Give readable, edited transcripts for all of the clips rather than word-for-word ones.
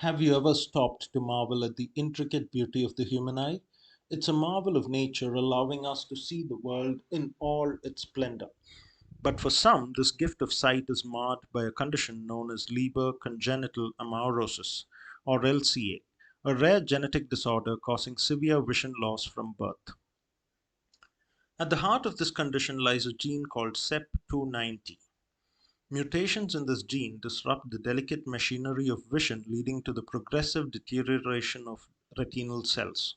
Have you ever stopped to marvel at the intricate beauty of the human eye? It's a marvel of nature, allowing us to see the world in all its splendor. But for some, this gift of sight is marred by a condition known as Leber congenital amaurosis, or LCA, a rare genetic disorder causing severe vision loss from birth. At the heart of this condition lies a gene called CEP290. Mutations in this gene disrupt the delicate machinery of vision, leading to the progressive deterioration of retinal cells.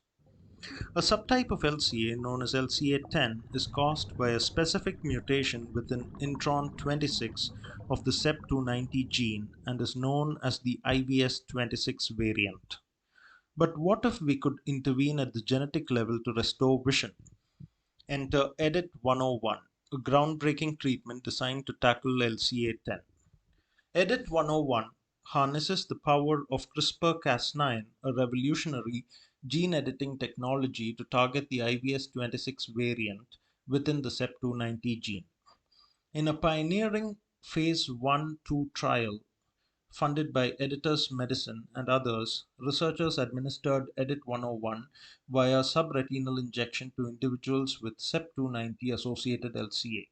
A subtype of LCA, known as LCA10, is caused by a specific mutation within intron 26 of the CEP290 gene and is known as the IVS26 variant. But what if we could intervene at the genetic level to restore vision? Enter EDIT 101, a groundbreaking treatment designed to tackle LCA10. EDIT 101 harnesses the power of CRISPR-Cas9, a revolutionary gene editing technology to target the IVS26 variant within the CEP290 gene. In a pioneering phase 1-2 trial funded by Editas Medicine and others, researchers administered EDIT 101 via subretinal injection to individuals with CEP290 associated LCA.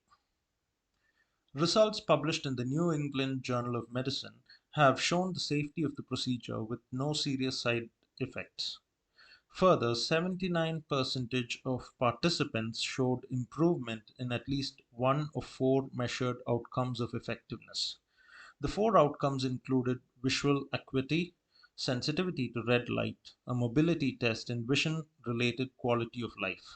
Results published in the New England Journal of Medicine have shown the safety of the procedure with no serious side effects. Further, 79% of participants showed improvement in at least one of four measured outcomes of effectiveness. The four outcomes included visual acuity, sensitivity to red light, a mobility test, and vision related quality of life.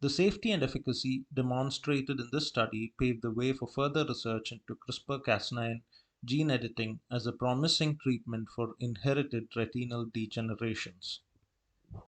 The safety and efficacy demonstrated in this study paved the way for further research into CRISPR-Cas9 gene editing as a promising treatment for inherited retinal degenerations.